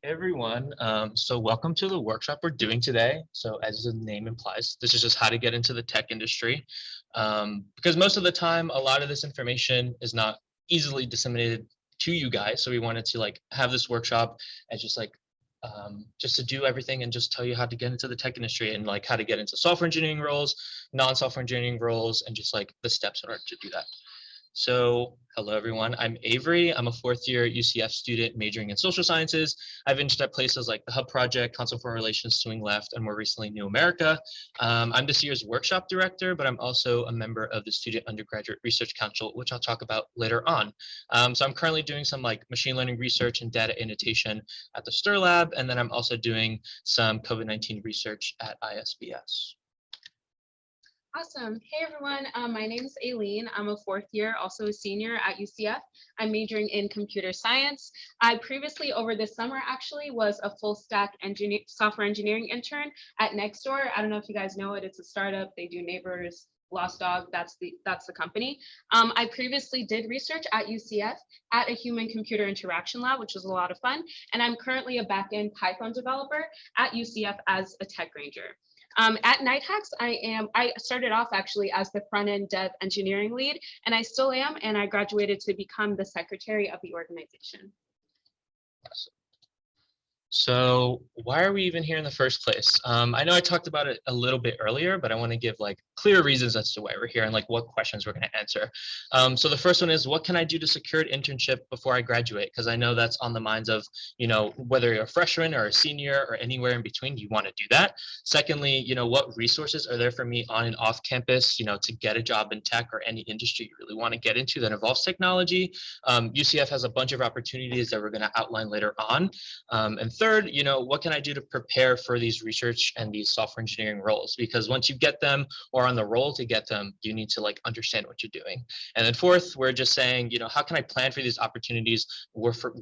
Hey everyone, so welcome to the workshop we're doing today. So as the name implies, this is just how to get into the tech industry. Because most of the time, a lot of this information is not easily disseminated to you guys. So we wanted to have this workshop and just to do everything and just tell you how to get into the tech industry and how to get into software engineering roles, non-software engineering roles, and just the steps in order to do that. So hello everyone, I'm Avery. I'm a fourth year UCF student majoring in social sciences. I've interned at places like the Hub Project, Council for Relations, Swing Left, and more recently New America. I'm this year's workshop director, but I'm also a member of the Student Undergraduate Research Council, which I'll talk about later on. So I'm currently doing some machine learning research and data annotation at the STIR Lab, and then I'm also doing some COVID-19 research at ISBS. Awesome. Hey everyone, my name is Aileen. I'm a fourth year, also a senior at UCF. I'm majoring in computer science. I previously, over the summer actually, was a full stack software engineering intern at Nextdoor. I don't know if you guys know it, it's a startup. They do neighbors, Lost Dog, that's the company. I previously did research at UCF at a human computer interaction lab, which was a lot of fun. And I'm currently a backend Python developer at UCF as a tech ranger. At Nighthacks, I started off actually as the front-end dev engineering lead, and I still am, and I graduated to become the secretary of the organization. Awesome. So why are we even here in the first place? I know I talked about it a little bit earlier, but I want to give clear reasons as to why we're here and what questions we're going to answer. So the first one is, what can I do to secure an internship before I graduate? Because I know that's on the minds of, whether you're a freshman or a senior or anywhere in between, you want to do that. Secondly, what resources are there for me on and off campus, to get a job in tech or any industry you really want to get into that involves technology. UCF has a bunch of opportunities that we're going to outline later on. And third, what can I do to prepare for these research and these software engineering roles? Because once you get them or on the roll to get them, you need to understand what you're doing. And then fourth, we're just saying, how can I plan for these opportunities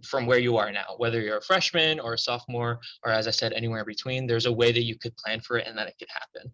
from where you are now, whether you're a freshman or a sophomore, or as I said, anywhere in between, there's a way that you could plan for it and that it could happen.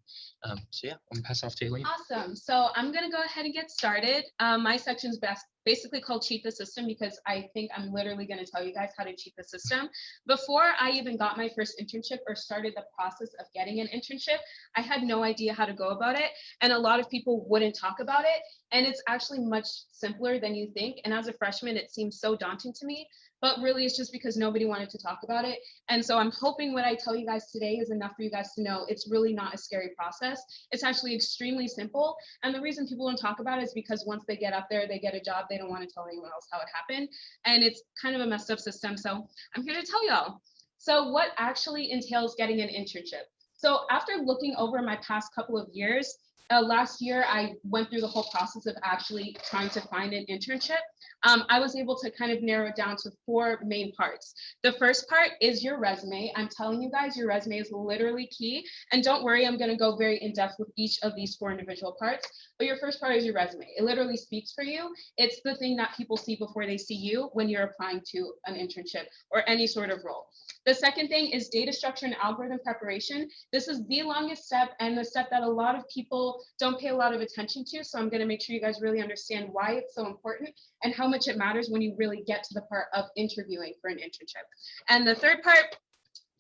So yeah, I'm gonna pass it off to Aileen. Awesome. So I'm gonna go ahead and get started. My section is basically called Cheat the System because I think I'm literally gonna tell you guys how to cheat the system. Before I even got my first internship or started the process of getting an internship, I had no idea how to go about it. And a lot of people wouldn't talk about it. And it's actually much simpler than you think. And as a freshman, it seems so daunting to me, but really it's just because nobody wanted to talk about it. And so I'm hoping what I tell you guys today is enough for you guys to know it's really not a scary process. It's actually extremely simple. And the reason people don't talk about it is because once they get up there, they get a job, they don't want to tell anyone else how it happened. And it's kind of a messed up system. So I'm here to tell y'all. So what actually entails getting an internship? So after looking over my past couple of years, last year, I went through the whole process of actually trying to find an internship. I was able to kind of narrow it down to 4 main parts. The first part is your resume. I'm telling you guys, your resume is literally key. And don't worry, I'm going to go very in depth with each of these 4 individual parts. But your first part is your resume. It literally speaks for you. It's the thing that people see before they see you when you're applying to an internship or any sort of role. The second thing is data structure and algorithm preparation. This is the longest step and the step that a lot of people don't pay a lot of attention to. So I'm going to make sure you guys really understand why it's so important and how much it matters when you really get to the part of interviewing for an internship. And the third part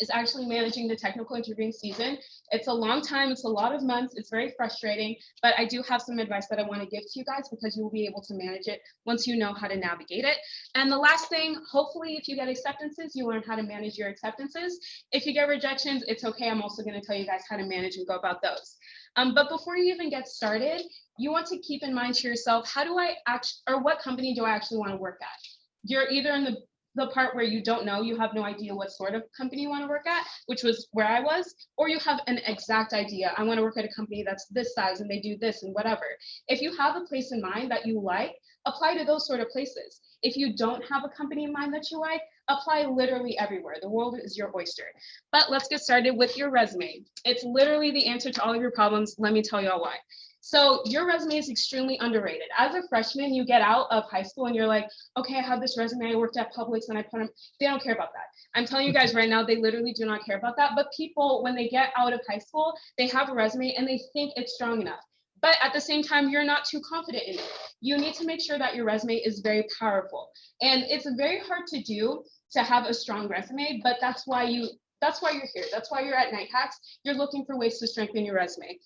is actually managing the technical interviewing season. It's a long time, it's a lot of months, it's very frustrating, but I do have some advice that I want to give to you guys because you will be able to manage it once you know how to navigate it. And the last thing, hopefully if you get acceptances, you learn how to manage your acceptances. If you get rejections, it's okay. I'm also going to tell you guys how to manage and go about those. But before you even get started, you want to keep in mind to yourself, what company do I actually want to work at? You're either in the part where you don't know, you have no idea what sort of company you want to work at, which was where I was, or you have an exact idea. I want to work at a company that's this size and they do this and whatever. If you have a place in mind that you like, apply to those sort of places. If you don't have a company in mind that you like, apply literally everywhere. The world is your oyster. But let's get started with your resume. It's literally the answer to all of your problems. Let me tell y'all why. So your resume is extremely underrated. As a freshman, you get out of high school and you're like, okay, I have this resume, I worked at Publix and I put them, they don't care about that. I'm telling you guys right now, they literally do not care about that. But people, when they get out of high school, they have a resume and they think it's strong enough. but at the same time, you're not too confident in it. You need to make sure that your resume is very powerful. And it's very hard to do to have a strong resume, but that's why you're here. That's why you're at Night Hacks. You're looking for ways to strengthen your resume.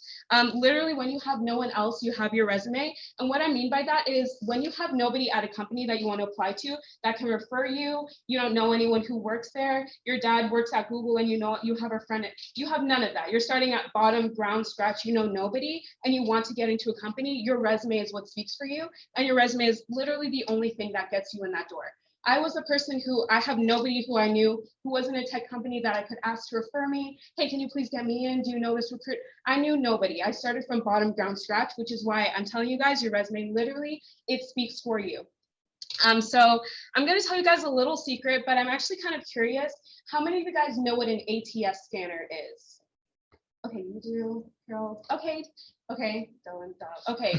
Literally, when you have no one else, you have your resume. And what I mean by that is when you have nobody at a company that you want to apply to that can refer you, you don't know anyone who works there, your dad works at Google and you know you have a friend, you have none of that. You're starting at bottom, ground scratch, you know nobody, and you want to get into a company, your resume is what speaks for you. And your resume is literally the only thing that gets you in that door. I was a person who I have nobody who I knew who was in a tech company that I could ask to refer me. Hey, can you please get me in? Do you know this recruit? I knew nobody. I started from bottom ground scratch, which is why I'm telling you guys, your resume literally, it speaks for you. So I'm going to tell you guys a little secret, but I'm actually kind of curious. How many of you guys know what an ATS scanner is? Okay, you do, Harold. Okay, Dylan, okay,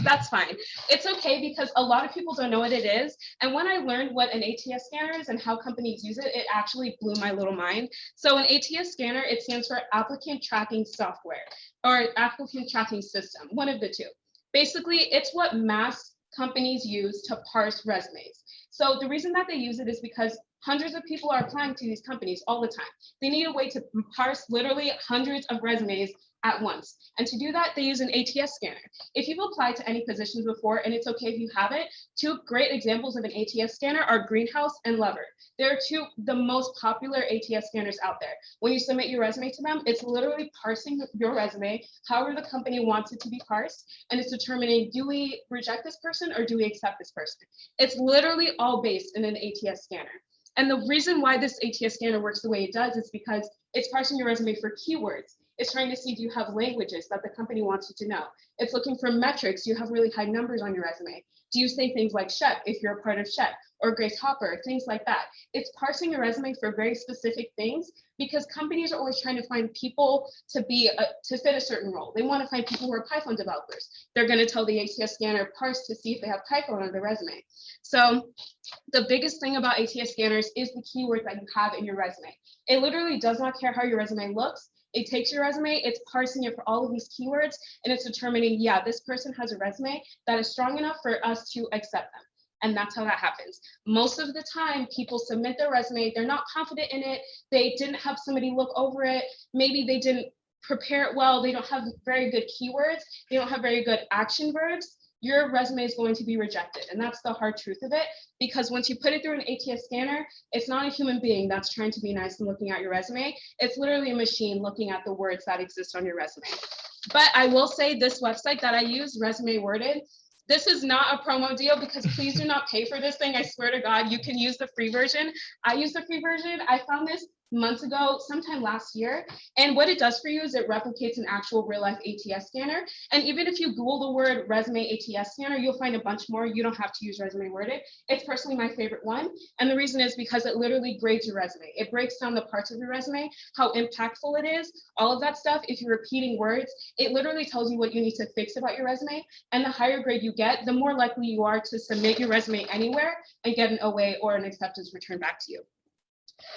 that's fine. It's okay because a lot of people don't know what it is. And when I learned what an ATS scanner is and how companies use it, it actually blew my little mind. So an ATS scanner, it stands for applicant tracking software or applicant tracking system, one of the two. Basically, it's what mass companies use to parse resumes. So the reason that they use it is because hundreds of people are applying to these companies all the time. They need a way to parse literally hundreds of resumes at once. And to do that, they use an ATS scanner. If you've applied to any positions before, and it's okay if you haven't, two great examples of an ATS scanner are Greenhouse and Lever. They're two the most popular ATS scanners out there. When you submit your resume to them, it's literally parsing your resume however the company wants it to be parsed, and it's determining, do we reject this person or do we accept this person? It's literally all based in an ATS scanner. And the reason why this ATS scanner works the way it does is because it's parsing your resume for keywords. It's trying to see, do you have languages that the company wants you to know? It's looking for metrics. Do you have really high numbers on your resume? Do you say things like Shep if you're a part of Shep or Grace Hopper, things like that? It's parsing your resume for very specific things because companies are always trying to find people to fit a certain role. They want to find people who are Python developers. They're going to tell the ATS scanner parse to see if they have Python on their resume. So the biggest thing about ATS scanners is the keyword that you have in your resume. It literally does not care how your resume looks. It takes your resume, it's parsing it for all of these keywords, and it's determining, yeah, this person has a resume that is strong enough for us to accept them. And that's how that happens. Most of the time, people submit their resume, they're not confident in it, they didn't have somebody look over it, maybe they didn't prepare it well, they don't have very good keywords, they don't have very good action verbs. Your resume is going to be rejected. And that's the hard truth of it, because once you put it through an ATS scanner, it's not a human being that's trying to be nice and looking at your resume. It's literally a machine looking at the words that exist on your resume. But I will say this website that I use, Resume Worded, this is not a promo deal because please do not pay for this thing. I swear to God, you can use the free version. I use the free version. I found this months ago, sometime last year. And what it does for you is it replicates an actual real life ATS scanner. And even if you Google the word resume ATS scanner, you'll find a bunch more. You don't have to use Resume Worded. It's personally my favorite one. And the reason is because it literally grades your resume. It breaks down the parts of your resume, how impactful it is, all of that stuff. If you're repeating words, it literally tells you what you need to fix about your resume. And the higher grade you get, the more likely you are to submit your resume anywhere and get an OA or an acceptance returned back to you.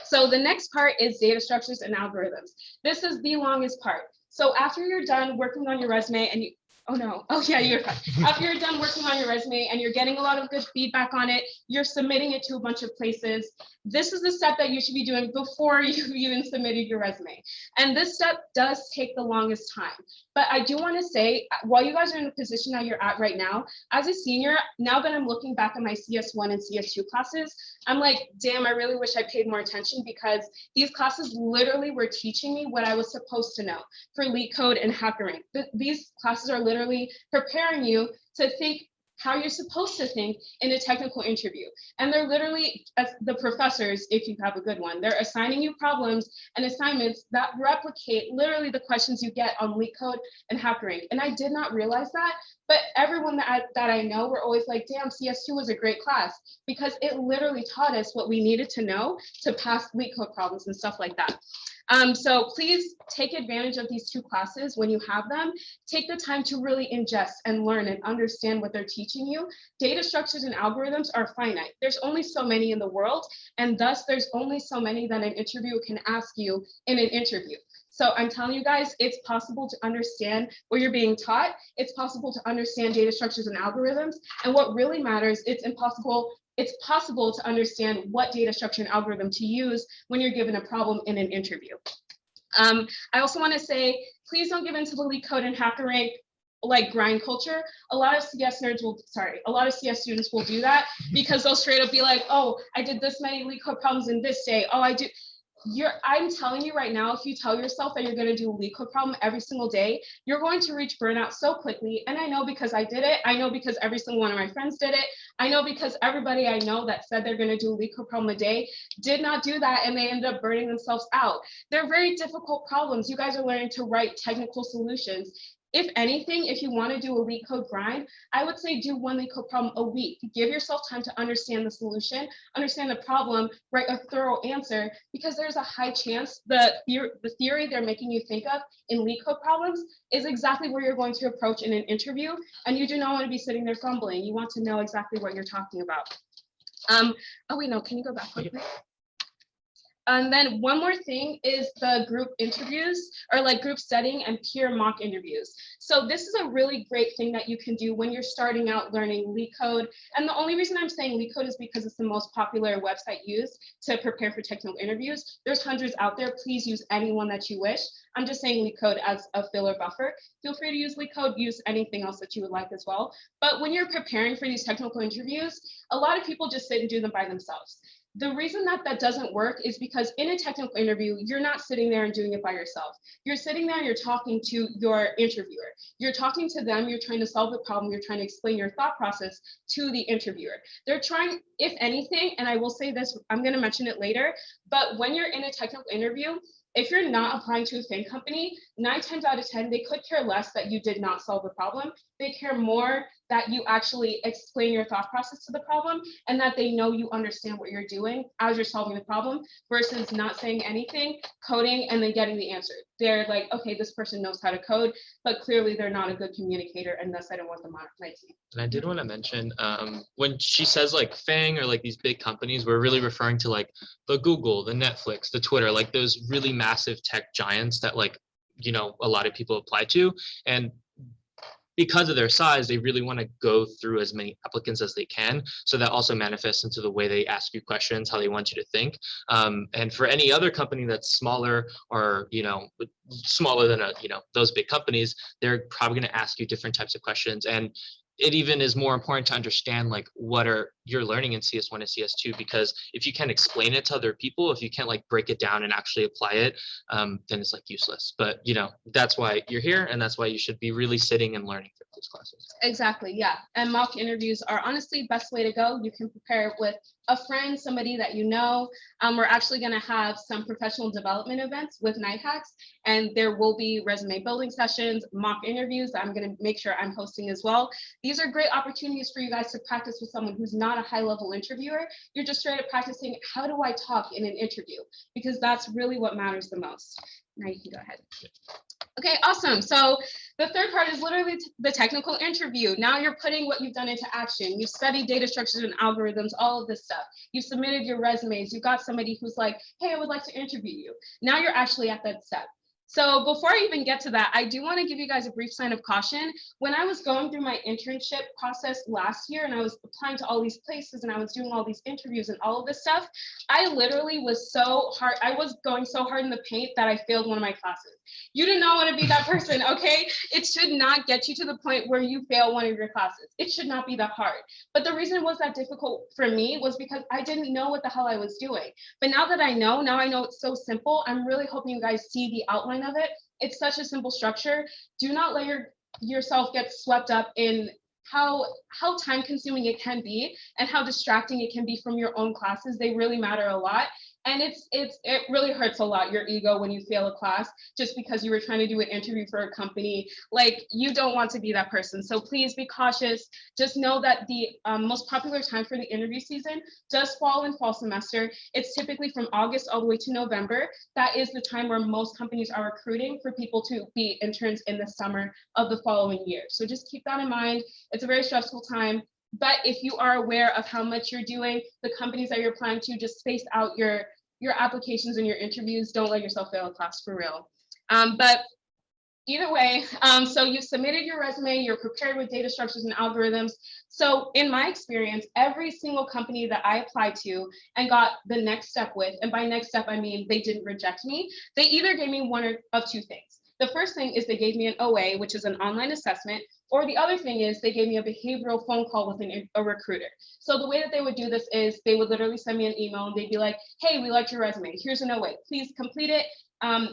So the next part is data structures and algorithms. This is the longest part. So after you're done working on your resume and you, oh no, oh yeah, you're fine. After you're done working on your resume and you're getting a lot of good feedback on it, you're submitting it to a bunch of places. This is the step that you should be doing before you even submitted your resume. And this step does take the longest time. But I do want to say, while you guys are in the position that you're at right now, as a senior, now that I'm looking back at my CS1 and CS2 classes, I'm like, damn, I really wish I paid more attention because these classes literally were teaching me what I was supposed to know for LeetCode and HackerRank. These classes are literally preparing you to think how you're supposed to think in a technical interview. And they're literally, as the professors, if you have a good one, they're assigning you problems and assignments that replicate literally the questions you get on LeetCode and HackerRank. And I did not realize that, but everyone that I know were always like, damn, CS2 was a great class because it literally taught us what we needed to know to pass LeetCode problems and stuff like that. So please take advantage of these 2 classes when you have them. Take the time to really ingest and learn and understand what they're teaching you. Data structures and algorithms are finite. There's only so many in the world, and thus there's only so many that an interviewer can ask you in an interview. So I'm telling you guys, it's possible to understand what you're being taught. It's possible to understand data structures and algorithms. And what really matters, it's possible to understand what data structure and algorithm to use when you're given a problem in an interview. I also want to say, please don't give into the leak code and hacker rank like grind culture. A lot of CS students will do that because they'll straight up be like, oh, I did this many leak code problems in this day. Oh, I'm telling you right now, if you tell yourself that you're going to do a leak code problem every single day, you're going to reach burnout so quickly. And I know because I did it. I know because every single one of my friends did it. I know because everybody I know that said they're going to do a leak code problem a day did not do that, and they ended up burning themselves out. They're very difficult problems. You guys are learning to write technical solutions. If anything, if you want to do a leak code grind, I would say do 1 leak code problem a week. Give yourself time to understand the solution, understand the problem, write a thorough answer, because there's a high chance the theory they're making you think of in leak code problems is exactly where you're going to approach in an interview, and you do not want to be sitting there fumbling. You want to know exactly what you're talking about. Oh wait, no, can you go back quickly? And then one more thing is the group interviews, or like group setting and peer mock interviews. So this is a really great thing that you can do when you're starting out learning LeetCode. And the only reason I'm saying LeetCode is because it's the most popular website used to prepare for technical interviews. There's hundreds out there. Please use any one that you wish. I'm just saying LeetCode as a filler buffer. Feel free to use LeetCode, use anything else that you would like as well. But when you're preparing for these technical interviews, a lot of people just sit and do them by themselves. The reason that that doesn't work is because in a technical interview, you're not sitting there and doing it by yourself. You're sitting there and you're talking to your interviewer. You're talking to them, you're trying to solve the problem, you're trying to explain your thought process to the interviewer. They're trying, if anything, and I will say this, I'm going to mention it later, but when you're in a technical interview, if you're not applying to a FANG company, 9 times out of 10, they could care less that you did not solve the problem. They care more that you actually explain your thought process to the problem and that they know you understand what you're doing as you're solving the problem versus not saying anything, coding, and then getting the answer. They're like, okay, this person knows how to code, but clearly they're not a good communicator, and thus I don't want them on my team. And I did want to mention, when she says like FANG or like these big companies, we're really referring to like the Google, the Netflix, the Twitter, like those really massive tech giants that like, you know, a lot of people apply to. And because of their size, they really want to go through as many applicants as they can. So that also manifests into the way they ask you questions, how they want you to think. And for any other company that's smaller or, you know, smaller than those big companies, they're probably going to ask you different types of questions. And it even is more important to understand like what you're learning in CS1 and CS2, because if you can't explain it to other people, if you can't like break it down and actually apply it, then it's like useless. But you know, that's why you're here, and that's why you should be really sitting and learning through these classes. Exactly, yeah. And mock interviews are honestly best way to go. You can prepare with a friend, somebody that you know. We're actually going to have some professional development events with Night Hacks, and there will be resume building sessions, mock interviews that I'm going to make sure I'm hosting as well. These are great opportunities for you guys to practice with someone who's not a high-level interviewer. You're just straight up practicing, how do I talk in an interview? Because that's really what matters the most. Now you can go ahead. Okay, awesome. So the third part is literally the technical interview. Now you're putting what you've done into action. You've studied data structures and algorithms, all of this stuff. You've submitted your resumes. You've got somebody who's like, hey, I would like to interview you. Now you're actually at that step. So before I even get to that, I do want to give you guys a brief sign of caution. When I was going through my internship process last year and I was applying to all these places and I was doing all these interviews and all of this stuff, I literally was so hard. I was going so hard in the paint that I failed one of my classes. You do not want to be that person, okay? It should not get you to the point where you fail one of your classes. It should not be that hard. But the reason it was that difficult for me was because I didn't know what the hell I was doing. But now that I know, it's so simple. I'm really hoping you guys see the outline of it. It's such a simple structure. Do not let yourself get swept up in how time consuming it can be and how distracting it can be from your own classes. They really matter a lot. And it really hurts a lot, your ego, when you fail a class just because you were trying to do an interview for a company. Like, you don't want to be that person. So please be cautious. Just know that the most popular time for the interview season does fall in fall semester. It's typically from August all the way to November. That is the time where most companies are recruiting for people to be interns in the summer of the following year. So just keep that in mind. It's a very stressful time. But if you are aware of how much you're doing, the companies that you're applying to, just space out your applications and your interviews. Don't let yourself fail a class, for real. But either way, so you've submitted your resume, you're prepared with data structures and algorithms. So in my experience, every single company that I applied to and got the next step with, and by next step, I mean they didn't reject me, they either gave me one of two things. The first thing is they gave me an OA, which is an online assessment, or the other thing is they gave me a behavioral phone call with a recruiter. So the way that they would do this is they would literally send me an email and they'd be like, hey, we liked your resume. Here's an OA. Please complete it.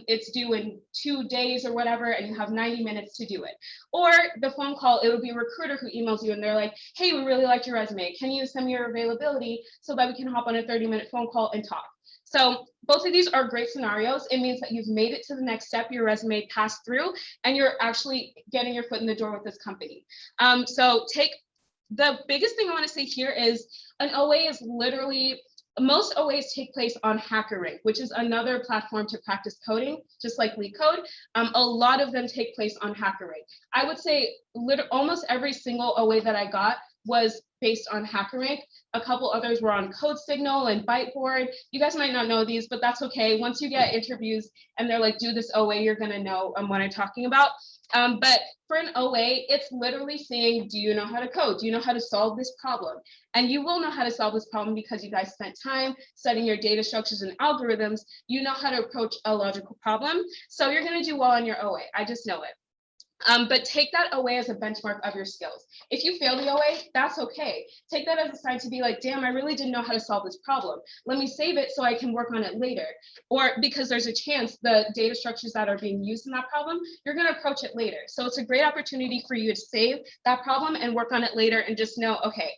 It's due in 2 days or whatever, and you have 90 minutes to do it. Or the phone call, it would be a recruiter who emails you and they're like, hey, we really liked your resume. Can you send me your availability so that we can hop on a 30-minute phone call and talk? So both of these are great scenarios. It means that you've made it to the next step, your resume passed through, and you're actually getting your foot in the door with this company. So the biggest thing I want to say here is an OA is literally, most OAs take place on HackerRank, which is another platform to practice coding, just like LeetCode. A lot of them take place on HackerRank. I would say almost every single OA that I got was based on HackerRank. A couple others were on CodeSignal and Byteboard. You guys might not know these, but that's okay. Once you get interviews and they're like, do this OA, you're gonna know what I'm talking about. But for an OA, it's literally saying, do you know how to code? Do you know how to solve this problem? And you will know how to solve this problem because you guys spent time studying your data structures and algorithms. You know how to approach a logical problem. So you're gonna do well on your OA. I just know it. But take that OA as a benchmark of your skills. If you fail the OA, that's okay. Take that as a sign to be like, damn, I really didn't know how to solve this problem. Let me save it so I can work on it later. Or because there's a chance the data structures that are being used in that problem, you're gonna approach it later. So it's a great opportunity for you to save that problem and work on it later and just know, okay,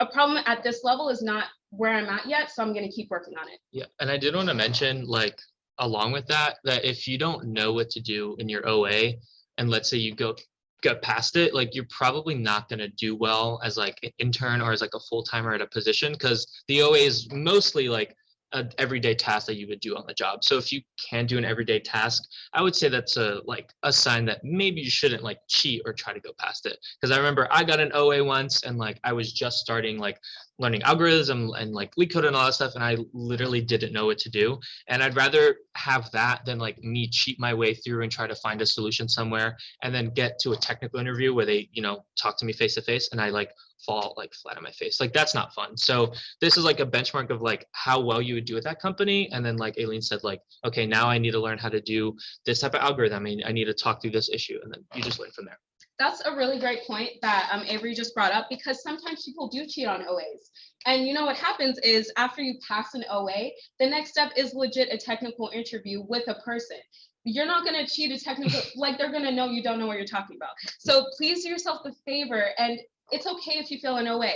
a problem at this level is not where I'm at yet, so I'm gonna keep working on it. Yeah, and I did want to mention, like, along with that if you don't know what to do in your OA, and let's say you get past it, like, you're probably not going to do well as like an intern or as like a full-timer at a position, because the OA is mostly like an everyday task that you would do on the job. So if you can do an everyday task, I would say that's a sign that maybe you shouldn't like cheat or try to go past it. Because I remember I got an OA once and like I was just starting like learning algorithms and like LeetCode and all that stuff, and I literally didn't know what to do. And I'd rather have that than like me cheat my way through and try to find a solution somewhere and then get to a technical interview where they, talk to me face to face and I like fall like flat on my face. Like, that's not fun. So this is like a benchmark of like how well you would do at that company. And then like Aileen said, like, okay, now I need to learn how to do this type of algorithm. I need to talk through this issue, and then you just learn from there. That's a really great point that Avery just brought up, because sometimes people do cheat on OAs. And what happens is after you pass an OA, the next step is legit a technical interview with a person. You're not going to cheat a technical, like, they're going to know you don't know what you're talking about. So please do yourself the favor, and it's okay if you fail an OA.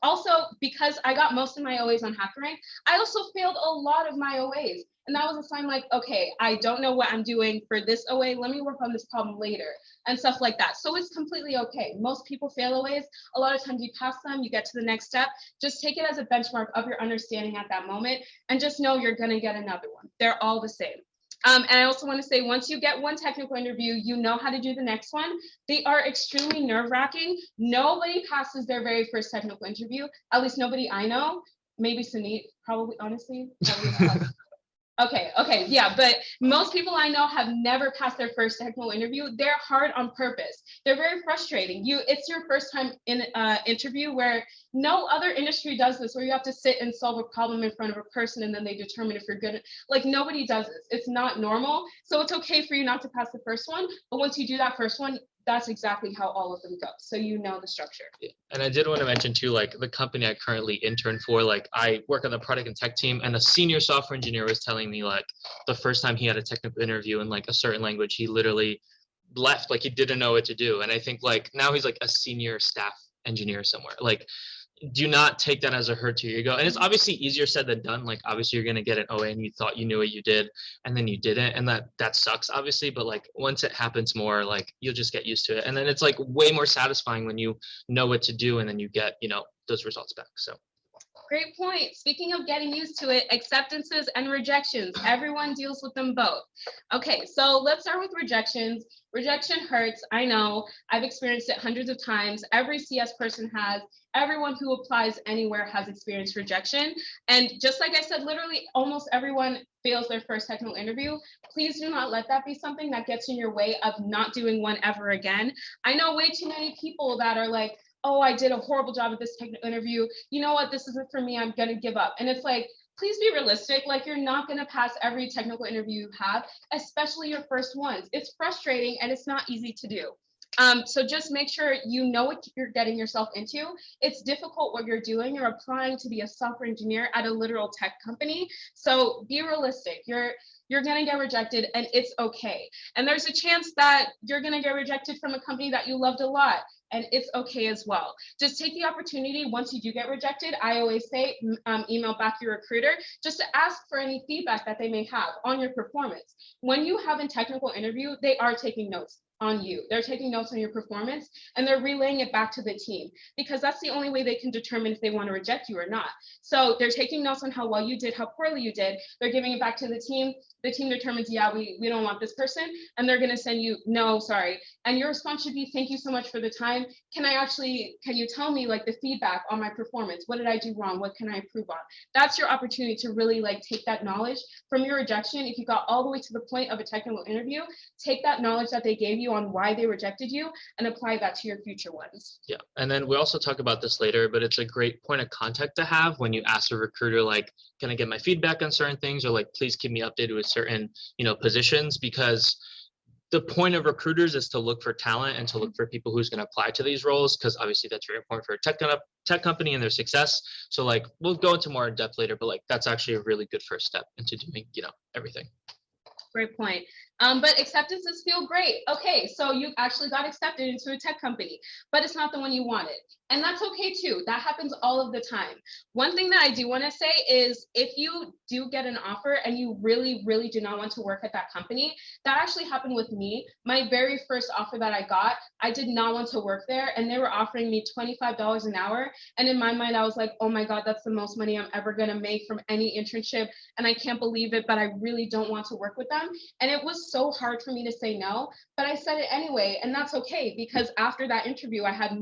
Also, because I got most of my OAs on HackerRank, I also failed a lot of my OAs. And that was a sign like, okay, I don't know what I'm doing for this OA. Let me work on this problem later and stuff like that. So it's completely okay. Most people fail OAs. A lot of times you pass them, you get to the next step. Just take it as a benchmark of your understanding at that moment, and just know you're going to get another one. They're all the same. And I also want to say, once you get one technical interview, you know how to do the next one. They are extremely nerve-wracking. Nobody passes their very first technical interview, at least nobody I know. Maybe Sunit, probably, honestly. Probably Okay, yeah, but most people I know have never passed their first technical interview. They're hard on purpose. They're very frustrating. It's your first time in an interview where no other industry does this, where you have to sit and solve a problem in front of a person and then they determine if you're good. Like, nobody does this. It's not normal. So it's okay for you not to pass the first one, but once you do that first one, that's exactly how all of them go. So you know the structure. Yeah. And I did want to mention too, like, the company I currently intern for, like, I work on the product and tech team, and a senior software engineer was telling me like the first time he had a technical interview in like a certain language, he literally left, like he didn't know what to do. And I think like now he's like a senior staff engineer somewhere. Like, do not take that as a hurt to your ego. And it's obviously easier said than done. Like obviously you're gonna get an OA and you thought you knew what you did and then you didn't. And that sucks, obviously. But like once it happens more, like you'll just get used to it. And then it's like way more satisfying when you know what to do and then you get, those results back. So Great point. Speaking of getting used to it, acceptances and rejections, everyone deals with them both. Okay, so let's start with rejections. Rejection hurts. I know. I've experienced it hundreds of times. Every CS person has. Everyone who applies anywhere has experienced rejection. And just like I said, literally almost everyone fails their first technical interview. Please do not let that be something that gets in your way of not doing one ever again. I know way too many people that are like, oh, I did a horrible job at this technical interview. You know what? This isn't for me. I'm going to give up. And it's like, please be realistic. Like, you're not going to pass every technical interview you have, especially your first ones. It's frustrating and it's not easy to do. So just make sure you know what you're getting yourself into. It's difficult what you're doing. You're applying to be a software engineer at a literal tech company. So be realistic. You're going to get rejected and it's okay. And there's a chance that you're going to get rejected from a company that you loved a lot. And it's okay as well. Just take the opportunity once you do get rejected. I always say email back your recruiter just to ask for any feedback that they may have on your performance. When you have a technical interview, they are taking notes on you. They're taking notes on your performance and they're relaying it back to the team because that's the only way they can determine if they want to reject you or not. So they're taking notes on how well you did, how poorly you did. They're giving it back to the team. The team determines, yeah, we don't want this person. And they're going to send you, no, sorry. And your response should be, thank you so much for the time. Can you tell me like the feedback on my performance? What did I do wrong? What can I improve on? That's your opportunity to really like take that knowledge from your rejection. If you got all the way to the point of a technical interview, take that knowledge that they gave you on why they rejected you and apply that to your future ones. yeah. And then we also talk about this later, but it's a great point of contact to have when you ask a recruiter, like, can I get my feedback on certain things? Or like, please keep me updated with certain, positions, because the point of recruiters is to look for talent and to look for people who's going to apply to these roles, because obviously that's very important for a tech company and their success. So like we'll go into more in depth later, but like that's actually a really good first step into doing everything. Great point. But acceptances feel great. Okay, so you actually got accepted into a tech company, but it's not the one you wanted. And that's okay too. That happens all of the time. One thing that I do want to say is if you do get an offer and you really, really do not want to work at that company, that actually happened with me. My very first offer that I got, I did not want to work there and they were offering me $25 an hour. And in my mind, I was like, oh my God, that's the most money I'm ever going to make from any internship. And I can't believe it, but I really don't want to work with them. And it was so hard for me to say no, but I said it anyway. And that's okay, because after that interview, I had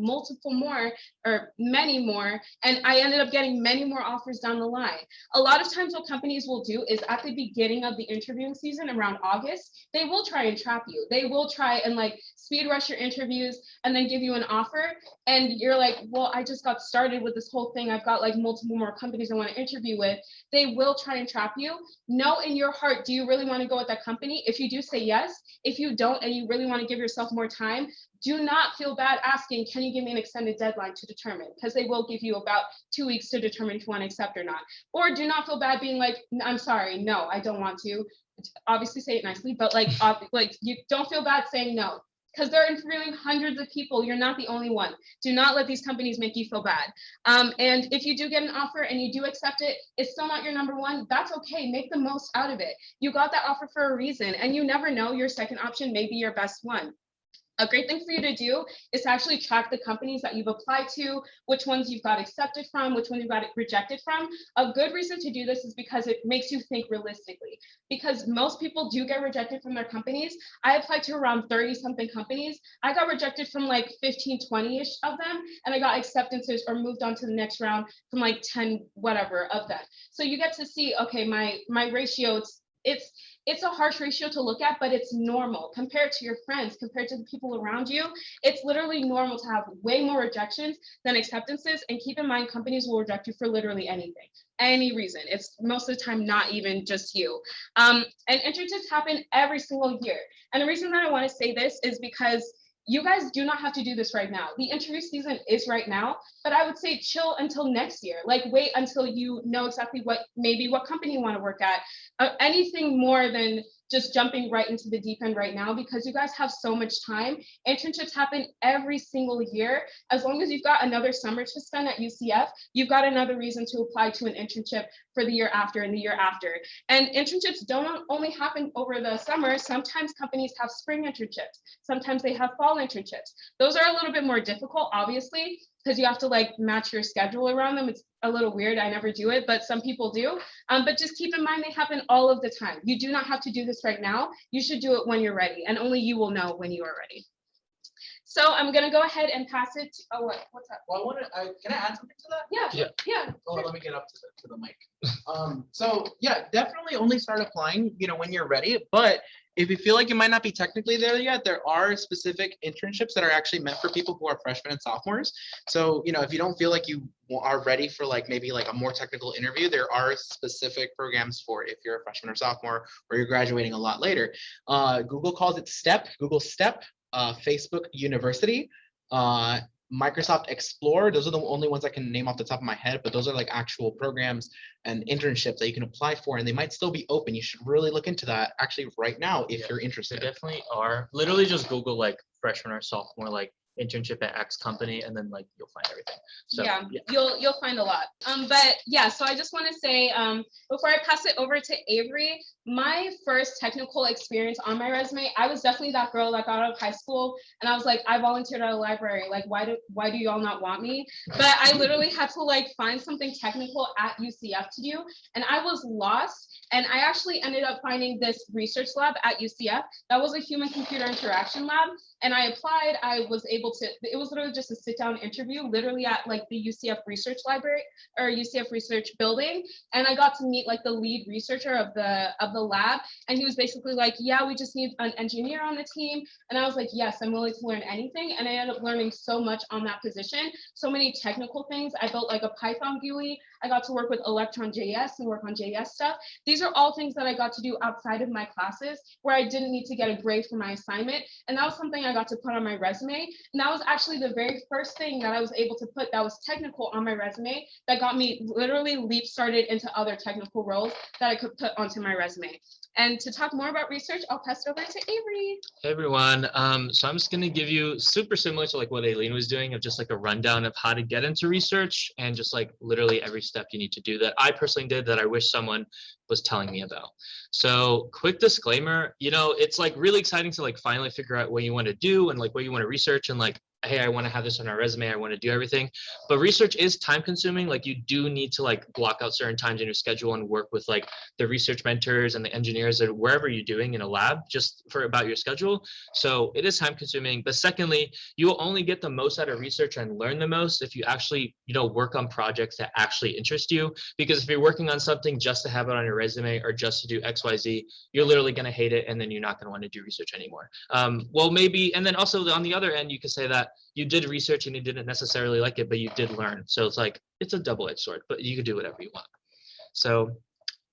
many more, and I ended up getting many more offers down the line. A lot of times what companies will do is at the beginning of the interviewing season around August, they will try and trap you. They will try and like speed rush your interviews and then give you an offer. And you're like, well, I just got started with this whole thing. I've got like multiple more companies I want to interview with. They will try and trap you. Know in your heart, do you really want to go with that company? If you do, say yes. If you don't, and you really want to give yourself more time, do not feel bad asking, can you give me an extended deadline to determine? Because they will give you about 2 weeks to determine if you want to accept or not. Or do not feel bad being like, I'm sorry, no, I don't want to. Obviously say it nicely, but like you don't feel bad saying no, because they're interviewing hundreds of people. You're not the only one. Do not let these companies make you feel bad. And if you do get an offer and you do accept it, it's still not your number one. That's okay. Make the most out of it. You got that offer for a reason, and you never know, your second option may be your best one. A great thing for you to do is to actually track the companies that you've applied to, which ones you've got accepted from, which ones you've got rejected from. A good reason to do this is because it makes you think realistically, because most people do get rejected from their companies. I applied to around 30 something companies. I got rejected from like 15, 20-ish of them, and I got acceptances or moved on to the next round from like 10, whatever of them. So you get to see, okay, my ratio, it's a harsh ratio to look at, but it's normal compared to your friends, compared to the people around you. It's literally normal to have way more rejections than acceptances. And keep in mind, companies will reject you for literally anything, any reason. It's most of the time not even just you. And internships happen every single year. And the reason that I want to say this is because you guys do not have to do this right now. The interview season is right now, but I would say chill until next year. Like wait until you know exactly what company you want to work at. Anything more than just jumping right into the deep end right now because you guys have so much time. Internships happen every single year. As long as you've got another summer to spend at UCF, you've got another reason to apply to an internship for the year after and the year after. And internships don't only happen over the summer. Sometimes companies have spring internships. Sometimes they have fall internships. Those are a little bit more difficult, obviously, because you have to like match your schedule around them. It's a little weird. I never do it, but some people do. But just keep in mind, they happen all of the time. You do not have to do this right now. You should do it when you're ready, and only you will know when you are ready. So I'm gonna go ahead and pass it. Oh, what's that? Well, can I add something to that? Yeah. Oh, let me get up to the mic. So yeah, definitely only start applying, when you're ready. But if you feel like you might not be technically there yet, there are specific internships that are actually meant for people who are freshmen and sophomores. So, if you don't feel like you are ready for maybe a more technical interview, there are specific programs for if you're a freshman or sophomore or you're graduating a lot later. Google calls it STEP, Google STEP. Facebook University, Microsoft Explore. Those are the only ones I can name off the top of my head, but those are actual programs and internships that you can apply for, and they might still be open. You should really look into that actually right now if you're interested. They definitely are. Literally just Google freshman or sophomore internship at X company, and then you'll find everything. So yeah. You'll find a lot. But yeah, so I just want to say before I pass it over to Avery, my first technical experience on my resume, I was definitely that girl that got out of high school and I was like, I volunteered at a library. Why do y'all not want me? But I literally had to find something technical at UCF to do, and I was lost. And I actually ended up finding this research lab at UCF that was a human computer interaction lab. And I applied. I was able to, it was literally just a sit down interview, literally at the UCF research library or UCF research building. And I got to meet the lead researcher of the lab. And he was basically like, yeah, we just need an engineer on the team. And I was like, yes, I'm willing to learn anything. And I ended up learning so much on that position. So many technical things. I built a Python GUI. I got to work with Electron.js and work on JS stuff. These are all things that I got to do outside of my classes where I didn't need to get a grade for my assignment. And that was something I got to put on my resume. And that was actually the very first thing that I was able to put that was technical on my resume that got me literally leap started into other technical roles that I could put onto my resume. And to talk more about research, I'll pass it over to Avery. Hey everyone. So I'm just going to give you super similar to what Aileen was doing of just a rundown of how to get into research and just literally every step you need to do that I personally did that I wish someone was telling me about. So quick disclaimer, it's really exciting to finally figure out what you want to do and what you want to research and hey, I want to have this on my resume. I want to do everything. But research is time consuming. You do need to block out certain times in your schedule and work with the research mentors and the engineers or wherever you're doing in a lab just for about your schedule. So it is time consuming. But secondly, you will only get the most out of research and learn the most if you actually, work on projects that actually interest you. Because if you're working on something just to have it on your resume or just to do XYZ, you're literally going to hate it. And then you're not going to want to do research anymore. Well, maybe, and then also on the other end, you could say that you did research and you didn't necessarily like it, but you did learn. So it's it's a double-edged sword, but you can do whatever you want. So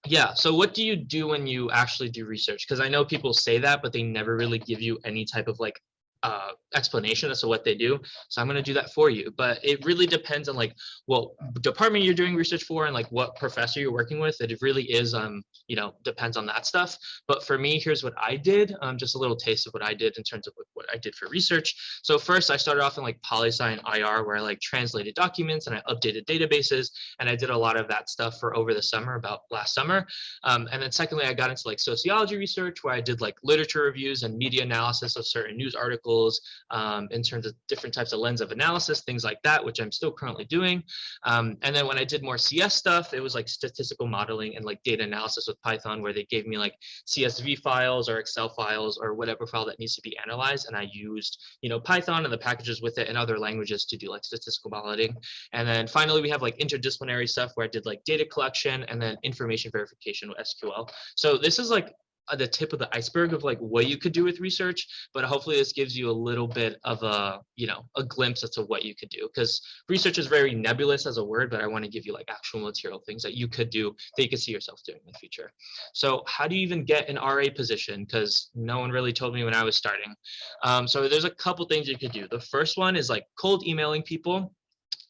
yeah, so what do you do when you actually do research? Because I know people say that, but they never really give you any type of explanation as to what they do. So I'm going to do that for you, but it really depends on what department you're doing research for and what professor you're working with. It really is, depends on that stuff. But for me, here's what I did, just a little taste of what I did in terms of what I did for research. So first I started off in poli-sci and IR where I translated documents and I updated databases. And I did a lot of that stuff for over the summer, about last summer. And then secondly, I got into sociology research where I did literature reviews and media analysis of certain news articles in terms of different types of lens of analysis, things like that, which I'm still currently doing. And then when I did more CS stuff, it was statistical modeling and data analysis with Python, where they gave me CSV files or Excel files or whatever file that needs to be analyzed. And I used, Python and the packages with it and other languages to do statistical modeling. And then finally, we have interdisciplinary stuff where I did data collection and then information verification with SQL. So this is the tip of the iceberg of what you could do with research, but hopefully this gives you a little bit of a glimpse as to what you could do, because research is very nebulous as a word, but I want to give you actual material things that you could do that you could see yourself doing in the future. So how do you even get an RA position? Because no one really told me when I was starting. So there's a couple things you could do. The first one is cold emailing people.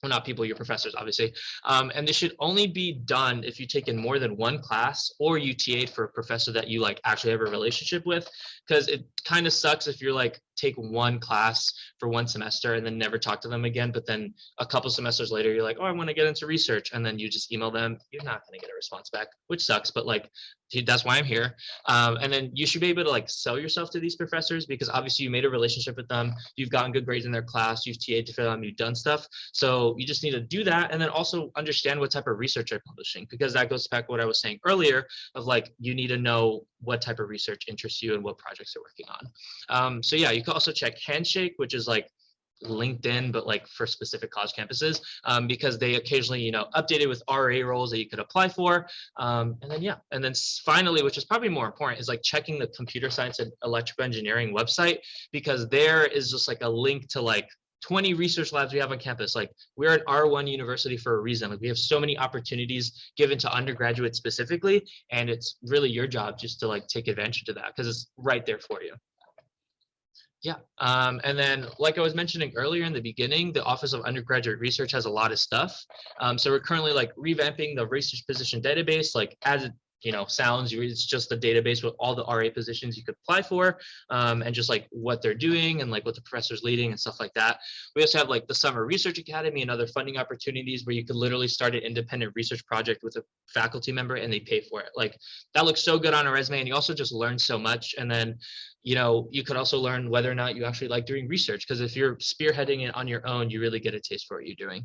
well, not people, your professors, obviously. And this should only be done if you take in more than one class or you TA'd for a professor that you like actually have a relationship with, because it kind of sucks if you're like take one class for one semester and then never talk to them again. But then a couple semesters later, you're like, oh, I want to get into research. And then you just email them. You're not going to get a response back, which sucks. But like, that's why I'm here. And then you should be able to like sell yourself to these professors because obviously you made a relationship with them. You've gotten good grades in their class. You've TA'd for them. You've done stuff. So you just need to do that. And then also understand what type of research they're publishing, because that goes back to what I was saying earlier of like, you need to know what type of research interests you and what projects they're working on. So yeah, you can also check Handshake, which is like LinkedIn, but like for specific college campuses, because they occasionally, update it with RA roles that you could apply for. And then, yeah. And then finally, which is probably more important, is like checking the computer science and electrical engineering website, because there is just like a link to like 20 research labs we have on campus. Like we're an R1 university for a reason. Like we have so many opportunities given to undergraduates specifically, and it's really your job just to like take advantage of that because it's right there for you. Yeah, and then like I was mentioning earlier in the beginning, the Office of Undergraduate Research has a lot of stuff. So we're currently like revamping the research position database, like as it sounds, it's just the database with all the RA positions you could apply for, and just like what they're doing and like what the professor's leading and stuff like that. We also have like the Summer Research Academy and other funding opportunities where you could literally start an independent research project with a faculty member and they pay for it. Like that looks so good on a resume, and you also just learn so much. And then you could also learn whether or not you actually like doing research, because if you're spearheading it on your own, you really get a taste for what you're doing.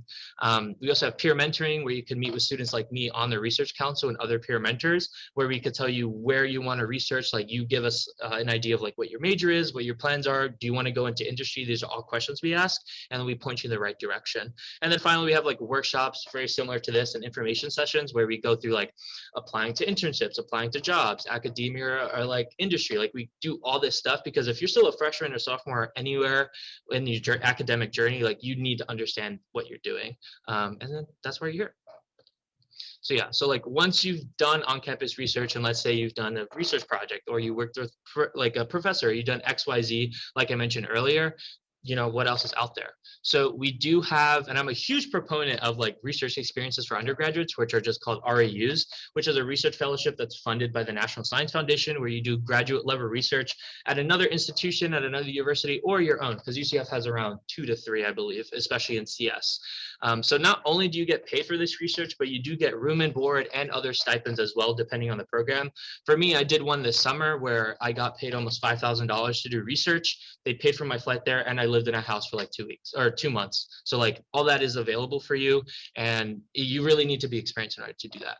We also have peer mentoring, where you can meet with students like me on the research council and other peer mentors, where we could tell you where you want to research. Like you give us an idea of like what your major is, what your plans are. Do you want to go into industry? These are all questions we ask, and then we point you in the right direction. And then finally, we have like workshops very similar to this and information sessions where we go through like applying to internships, applying to jobs, academia, or like industry. Like we do all this stuff because if you're still a freshman or sophomore anywhere in your academic journey, like you need to understand what you're doing. And then that's where you're here. So yeah, so like once you've done on-campus research, and let's say you've done a research project or you worked with like a professor, you've done XYZ, like I mentioned earlier, what else is out there? So we do have, and I'm a huge proponent of like research experiences for undergraduates, which are just called RAUs, which is a research fellowship that's funded by the National Science Foundation, where you do graduate level research at another institution, at another university, or your own, because UCF has around 2 to 3, I believe, especially in CS. So not only do you get paid for this research, but you do get room and board and other stipends as well, depending on the program. For me, I did one this summer where I got paid almost $5,000 to do research. They paid for my flight there, and I lived in a house for like 2 weeks or 2 months. So like all that is available for you, and you really need to be experienced in order to do that.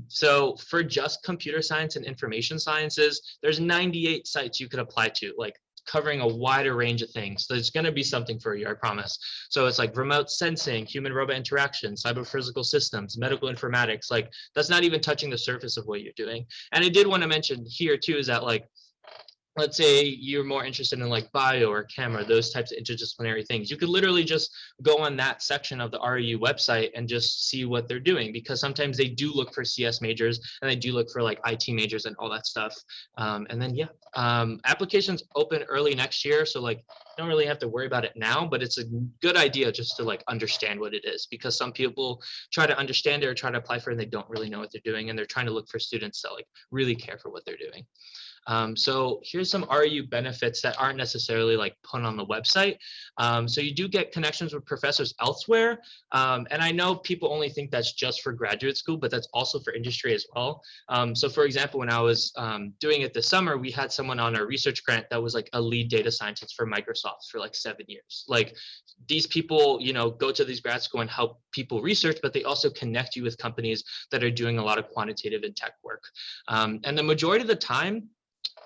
So for just computer science and information sciences, there's 98 sites you could apply to, like covering a wider range of things. So there's going to be something for you, I promise. So it's like remote sensing, human robot interaction, cyber physical systems, medical informatics. Like that's not even touching the surface of what you're doing. And I did want to mention here too is that like, let's say you're more interested in like bio or chem or those types of interdisciplinary things. You could literally just go on that section of the REU website and just see what they're doing, because sometimes they do look for CS majors and they do look for like IT majors and all that stuff. And then, yeah, applications open early next year. So like, you don't really have to worry about it now, but it's a good idea just to like understand what it is, because some people try to understand it or try to apply for it and they don't really know what they're doing. And they're trying to look for students that like really care for what they're doing. So here's some REU benefits that aren't necessarily like put on the website. So you do get connections with professors elsewhere. And I know people only think that's just for graduate school, but that's also for industry as well. So for example, when I was doing it this summer, we had someone on our research grant that was like a lead data scientist for Microsoft for like 7 years. Like these people, go to these grad school and help people research, but they also connect you with companies that are doing a lot of quantitative and tech work. And the majority of the time,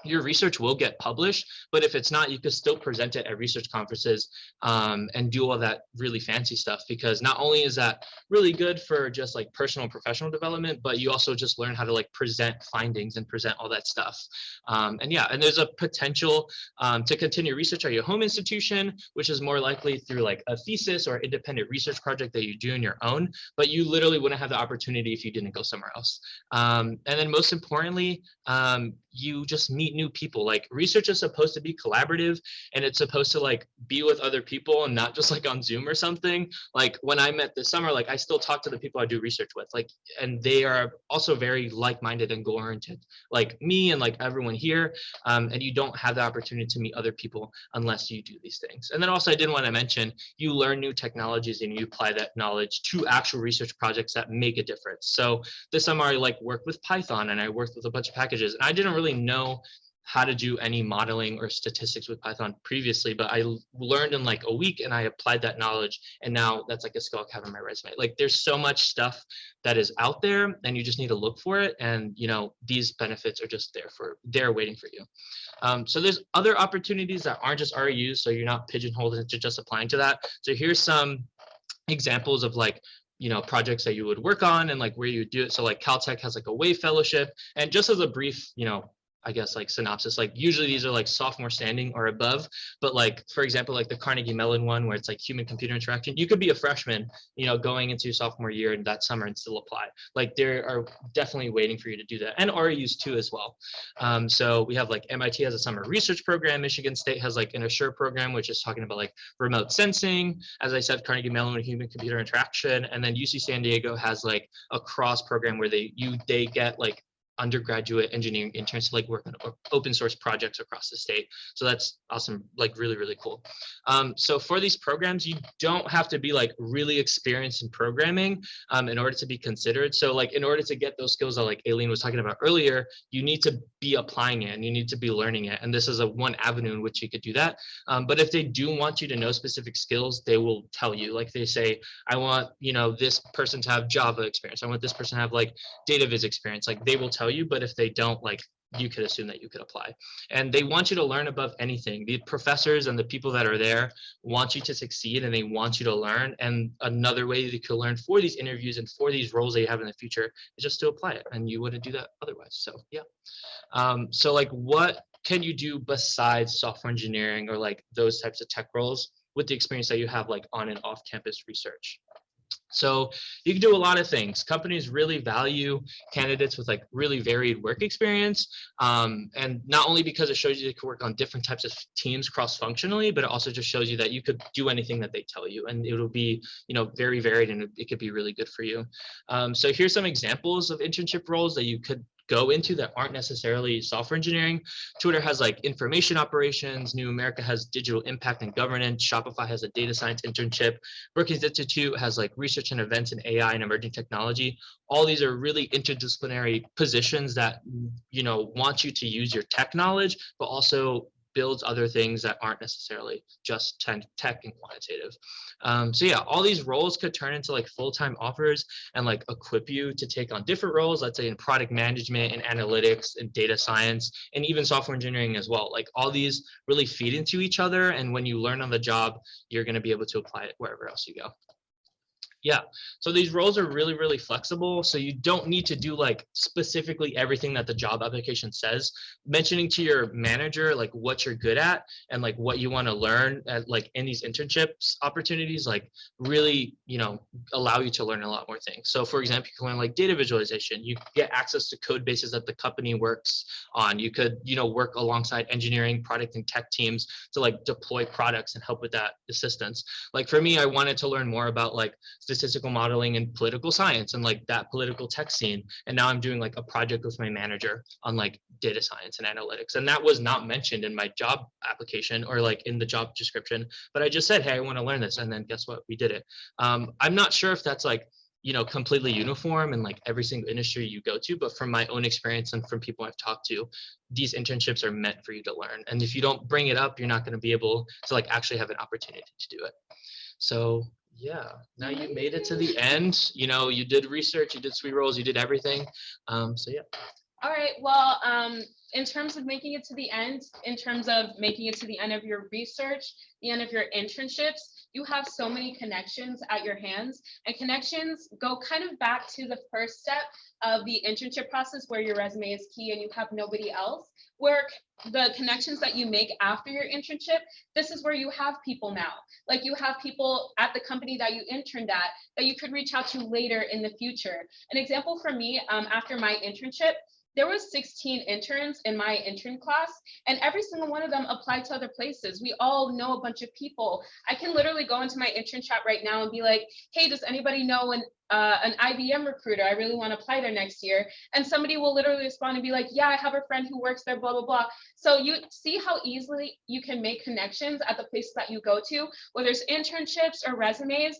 your research will get published, but if it's not, you could still present it at research conferences and do all that really fancy stuff, because not only is that really good for just like personal and professional development, but you also just learn how to like present findings and present all that stuff. And yeah, and there's a potential to continue research at your home institution, which is more likely through like a thesis or independent research project that you do on your own, but you literally wouldn't have the opportunity if you didn't go somewhere else. And then most importantly, you just meet new people. Like research is supposed to be collaborative, and it's supposed to like be with other people and not just like on Zoom or something. Like when I met this summer, like I still talk to the people I do research with, like, and they are also very like-minded and goal-oriented, like me and like everyone here. And you don't have the opportunity to meet other people unless you do these things. And then also I did want to mention, you learn new technologies and you apply that knowledge to actual research projects that make a difference. So this summer I like worked with Python and I worked with a bunch of packages, and I didn't really know how to do any modeling or statistics with Python previously, but I learned in like a week and I applied that knowledge, and now that's like a skill I have in my resume. Like there's so much stuff that is out there and you just need to look for it, and you know these benefits are just there waiting for you. So there's other opportunities that aren't just REUs, so you're not pigeonholed into just applying to that. So here's some examples of like, you know, projects that you would work on and like where you would do it. So like Caltech has like a WAVE fellowship, and just as a brief, you know, I guess like synopsis, like usually these are like sophomore standing or above, but like for example like the Carnegie Mellon one where it's like human computer interaction, you could be a freshman, you know, going into your sophomore year in that summer and still apply. Like there are definitely waiting for you to do that, and REUs too as well. So we have like MIT has a summer research program, Michigan State has like an Assure program which is talking about like remote sensing, as I said, Carnegie Mellon human computer interaction, and then UC San Diego has like a cross program where they get like undergraduate engineering interns to like work on open source projects across the state. So that's awesome, like really, really cool. So for these programs, you don't have to be like really experienced in programming in order to be considered. So like in order to get those skills that like Aileen was talking about earlier, you need to be applying it and you need to be learning it. And this is a one avenue in which you could do that. But if they do want you to know specific skills, they will tell you. Like they say, I want, you know, this person to have Java experience. I want this person to have like data viz experience. Like they will tell you, but if they don't, like you could assume that you could apply. And they want you to learn above anything. The professors and the people that are there want you to succeed and they want you to learn. And another way that you could learn for these interviews and for these roles that you have in the future is just to apply it. And you wouldn't do that otherwise. So yeah. So like what can you do besides software engineering or like those types of tech roles with the experience that you have like on and off campus research? So you can do a lot of things. Companies really value candidates with like really varied work experience. And not only because it shows you can work on different types of teams cross-functionally, but it also just shows you that you could do anything that they tell you, and it will be, you know, very varied, and it could be really good for you. So here's some examples of internship roles that you could go into that aren't necessarily software engineering. Twitter has like information operations, New America has digital impact and governance, Shopify has a data science internship, Brookings Institute has like research and events in AI and emerging technology. All these are really interdisciplinary positions that, you know, want you to use your tech knowledge, but also builds other things that aren't necessarily just tech and quantitative. So yeah, all these roles could turn into like full-time offers and like equip you to take on different roles, let's say in product management and analytics and data science and even software engineering as well. Like all these really feed into each other, and when you learn on the job, you're going to be able to apply it wherever else you go. Yeah, so these roles are really, really flexible. So you don't need to do like specifically everything that the job application says. Mentioning to your manager like what you're good at and like what you want to learn at like in these internships opportunities, like really, you know, allow you to learn a lot more things. So for example, you can learn like data visualization. You get access to code bases that the company works on. You could, you know, work alongside engineering, product and tech teams to like deploy products and help with that assistance. Like for me, I wanted to learn more about like statistical modeling and political science and like that political tech scene. And now I'm doing like a project with my manager on like data science and analytics. And that was not mentioned in my job application or like in the job description, but I just said, hey, I want to learn this. And then guess what? We did it. I'm not sure if that's like, you know, completely uniform in like every single industry you go to, but from my own experience and from people I've talked to, these internships are meant for you to learn. And if you don't bring it up, you're not going to be able to like actually have an opportunity to do it. So yeah, now you made it to the end. You know, you did research, you did sweet rolls, you did everything. So yeah. All right, well, in terms of making it to the end, in terms of making it to the end of your research, the end of your internships, you have so many connections at your hands, and connections go kind of back to the first step of the internship process where your resume is key and you have nobody else. Where the connections that you make after your internship, this is where you have people now. Like you have people at the company that you interned at that you could reach out to later in the future. An example for me, after my internship, there was 16 interns interns in my intern class, and every single one of them applied to other places. We all know a bunch of people. I can literally go into my intern chat right now and be like, hey, does anybody know an IBM recruiter? I really want to apply there next year. And somebody will literally respond and be like, yeah, I have a friend who works there, blah, blah, blah. So you see how easily you can make connections at the places that you go to, whether it's internships or resumes.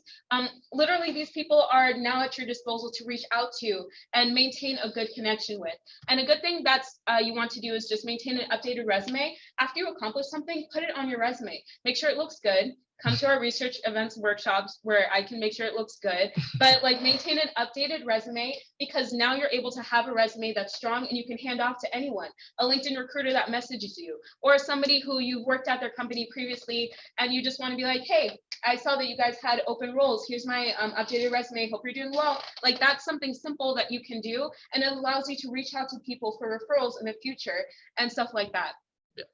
Literally, these people are now at your disposal to reach out to and maintain a good connection with. And a good thing that's you want to do is just maintain an updated resume. After you accomplish something, put it on your resume. Make sure it looks good. Come to our research events workshops where I can make sure it looks good, but like maintain an updated resume, because now you're able to have a resume that's strong and you can hand off to anyone, a LinkedIn recruiter that messages you, or somebody who you've worked at their company previously and you just want to be like, hey, I saw that you guys had open roles. Here's my updated resume. Hope you're doing well. Like, that's something simple that you can do, and it allows you to reach out to people for referrals in the future and stuff like that. Yeah.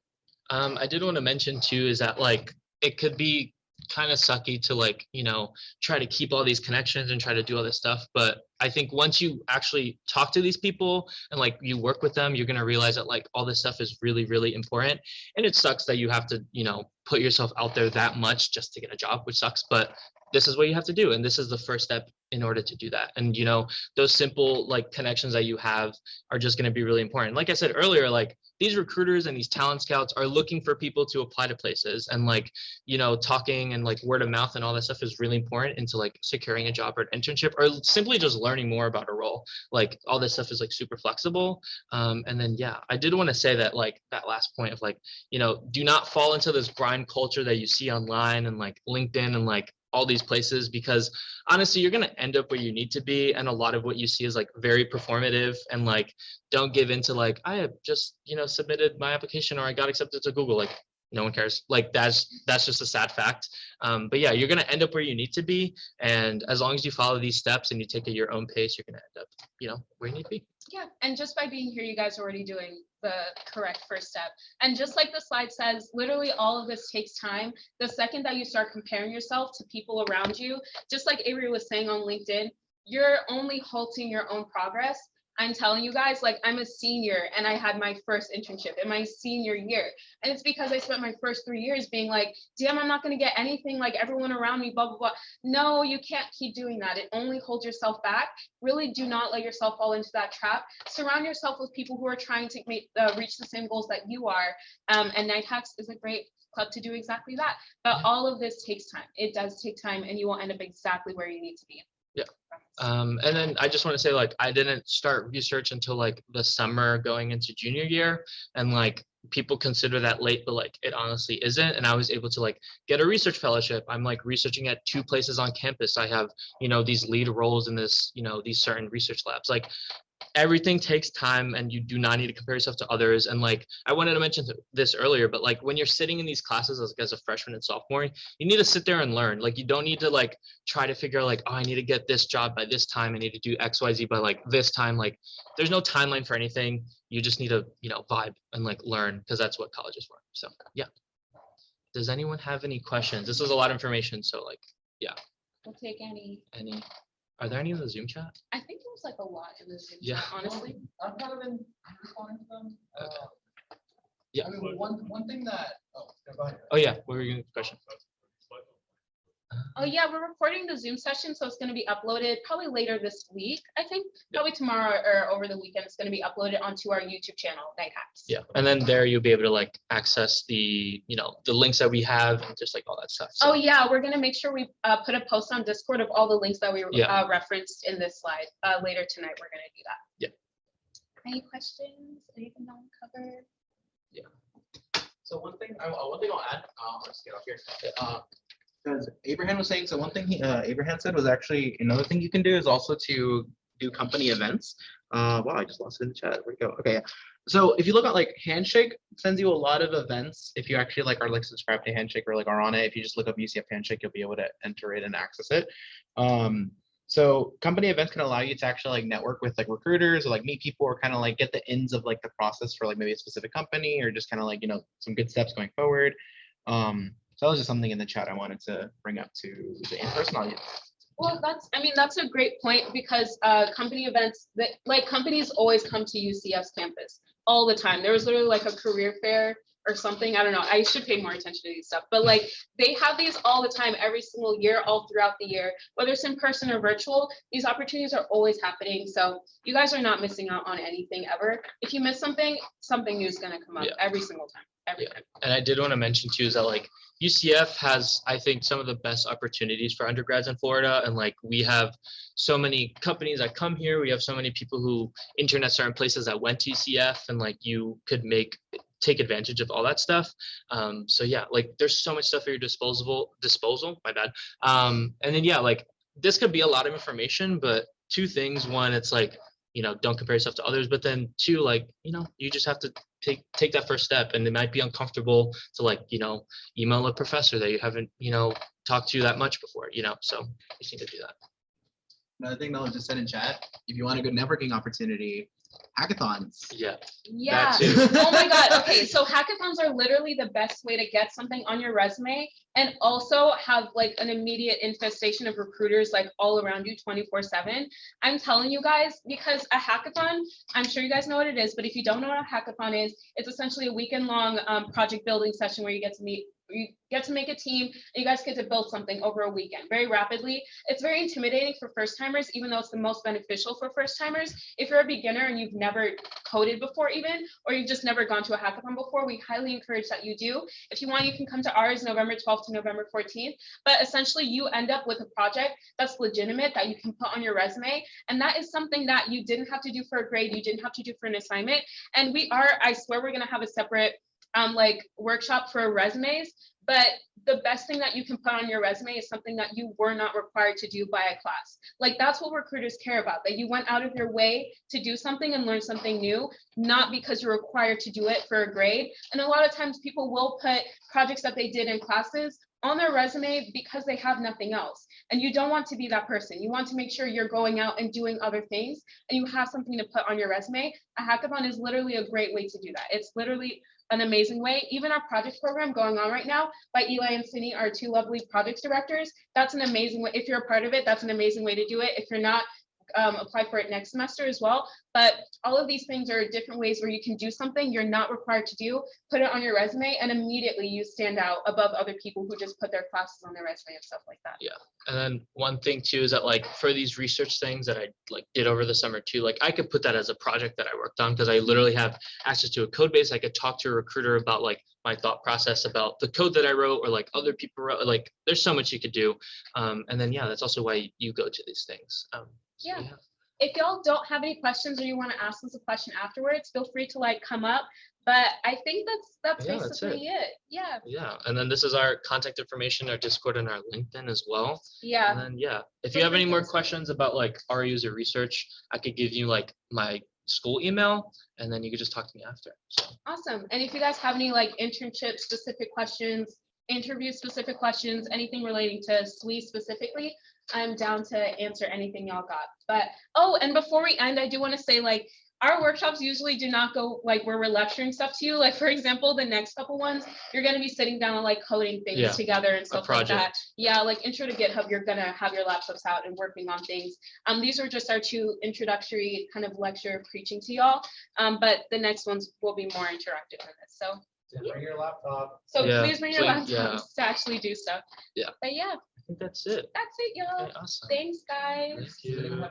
I did want to mention too is that like it could be kind of sucky to like, you know, try to keep all these connections and try to do all this stuff. But I think once you actually talk to these people and like you work with them, you're going to realize that like all this stuff is really, really important. And it sucks that you have to, you know, put yourself out there that much just to get a job, which sucks. But this is what you have to do. And this is the first step in order to do that. And, you know, those simple like connections that you have are just going to be really important. Like I said earlier, like these recruiters and these talent scouts are looking for people to apply to places, and like, you know, talking and like word of mouth and all that stuff is really important into like securing a job or an internship, or simply just learning more about a role. Like all this stuff is like super flexible. And then, yeah, I did want to say that like that last point of like, you know, do not fall into this grind culture that you see online and like LinkedIn and like all these places, because honestly, you're going to end up where you need to be. And a lot of what you see is like very performative, and like, don't give into like, I have just, you know, submitted my application or I got accepted to Google. Like, no one cares. Like, that's just a sad fact. But yeah, you're going to end up where you need to be. And as long as you follow these steps and you take it at your own pace, you're going to end up, you know, where you need to be. Yeah, and just by being here, you guys are already doing the correct first step. And just like the slide says, literally all of this takes time. The second that you start comparing yourself to people around you, just like Avery was saying on LinkedIn, you're only halting your own progress. I'm telling you guys, like, I'm a senior and I had my first internship in my senior year. And it's because I spent my first 3 years being like, damn, I'm not going to get anything like everyone around me, blah, blah, blah. No, you can't keep doing that. It only holds yourself back. Really do not let yourself fall into that trap. Surround yourself with people who are trying to reach the same goals that you are. And Night Hacks is a great club to do exactly that. But all of this takes time. It does take time, and you will end up exactly where you need to be. Yeah. And then I just want to say, like, I didn't start research until like the summer going into junior year, and like people consider that late, but like it honestly isn't. And I was able to like get a research fellowship. I'm like researching at 2 places on campus. I have, you know, these lead roles in this, you know, these certain research labs. Like, everything takes time, and you do not need to compare yourself to others. And like, I wanted to mention this earlier, but like when you're sitting in these classes as a freshman and sophomore, you need to sit there and learn. Like, you don't need to like try to figure out like, oh, I need to get this job by this time. I need to do XYZ by like this time. Like, there's no timeline for anything. You just need to, you know, vibe and like learn, because that's what college is for. So yeah. Does anyone have any questions? This is a lot of information. So like, yeah. We'll take any. Are there any in the Zoom chat? I think there was like a lot in the Zoom Yeah. chat, honestly. I've kind of been responding to them. Okay. Yeah. I mean, one thing that, go ahead. Oh yeah, what were your question? Oh yeah, we're recording the Zoom session, so it's going to be uploaded probably later this week. I think probably tomorrow or over the weekend. It's going to be uploaded onto our YouTube channel, Night Hacks. Yeah, and then there you'll be able to like access the, you know, the links that we have and just like all that stuff. So. Oh yeah, we're going to make sure we put a post on Discord of all the links that we referenced in this slide. Later tonight, we're going to do that. Yeah. Any questions? Anything I want to cover? Yeah. So one thing I'll add, I'll just get off here. Because Abraham was saying, so one thing Abraham said was actually another thing you can do is also to do company events. Wow, I just lost it in the chat. Where'd it go? Okay, yeah. So if you look at like Handshake, it sends you a lot of events. If you actually like are like subscribed to Handshake or like are on it, if you just look up UCF Handshake, you'll be able to enter it and access it. So company events can allow you to actually like network with like recruiters or like meet people or kind of like get the ins of like the process for like maybe a specific company or just kind of like, you know, some good steps going forward. So that was just something in the chat I wanted to bring up to the in-person audience. Well, that's a great point, because company events, that like companies always come to UCF's campus. all the time. There was literally like a career fair or something. I don't know. I should pay more attention to these stuff, but like they have these all the time, every single year, all throughout the year, whether it's in person or virtual, these opportunities are always happening. So you guys are not missing out on anything ever. If you miss something, something new is going to come up every single time. Every time. And I did want to mention too is that like UCF has, I think, some of the best opportunities for undergrads in Florida. And like we have so many companies that come here. We have so many people who intern at certain places that went to UCF, and like you could take advantage of all that stuff. So yeah, like there's so much stuff at your disposal, my bad. And then yeah, like this could be a lot of information, but two things. One, it's like, don't compare yourself to others, but then two, like, you just have to take that first step, and it might be uncomfortable to like, email a professor that you haven't, talked to that much before, so you just need to do that. Another thing that was just said in chat, if you want a good networking opportunity, hackathons. Yeah. Yeah. Oh my God. Okay. So hackathons are literally the best way to get something on your resume and also have like an immediate infestation of recruiters like all around you 24/7. I'm telling you guys, because a hackathon, I'm sure you guys know what it is, but if you don't know what a hackathon is, it's essentially a weekend long project building session where you get to make a team and you guys get to build something over a weekend very rapidly. It's very intimidating for first timers, even though it's the most beneficial for first timers. If you're a beginner and you've never coded before even, or you've just never gone to a hackathon before, we highly encourage that you do. If you want, you can come to ours November 12th to November 14th, but essentially you end up with a project that's legitimate that you can put on your resume. And that is something that you didn't have to do for a grade, you didn't have to do for an assignment. And I swear we're gonna have a separate like workshop for resumes, but the best thing that you can put on your resume is something that you were not required to do by a class. Like that's what recruiters care about, that you went out of your way to do something and learn something new, not because you're required to do it for a grade. And a lot of times people will put projects that they did in classes on their resume because they have nothing else. And you don't want to be that person. You want to make sure you're going out and doing other things and you have something to put on your resume. A hackathon is literally a great way to do that. It's literally an amazing way. Even our project program going on right now by Eli and Cindy, our two lovely project directors, that's an amazing way. If you're a part of it, that's an amazing way to do it. If you're not, apply for it next semester as well. But all of these things are different ways where you can do something you're not required to do, put it on your resume, and immediately you stand out above other people who just put their classes on their resume and stuff like that. Yeah. And then one thing too is that like for these research things that I like did over the summer too, like I could put that as a project that I worked on because I literally have access to a code base. I could talk to a recruiter about like my thought process about the code that I wrote or like other people wrote. Like there's so much you could do. And then yeah, that's also why you go to these things. Yeah. If y'all don't have any questions or you want to ask us a question afterwards, feel free to like come up. But I think that's basically it. Yeah. Yeah. And then this is our contact information, our Discord and our LinkedIn as well. Yeah. And then yeah, if you have any more questions about like our user research, I could give you like my school email and then you could just talk to me after. So. Awesome. And if you guys have any like internship specific questions, interview specific questions, anything relating to SWE specifically, I'm down to answer anything y'all got. But oh, and before we end, I do want to say like our workshops usually do not go like where we're lecturing stuff to you. Like for example, the next couple ones, you're going to be sitting down and like coding things together and stuff like that. Yeah, like intro to GitHub, you're going to have your laptops out and working on things. These are just our two introductory kind of lecture preaching to y'all. But the next ones will be more interactive than this. So bring your laptop. So please bring your laptops to actually do stuff. Yeah. But yeah. I think that's it. That's it, y'all. Okay, awesome. Thanks, guys. Thank you.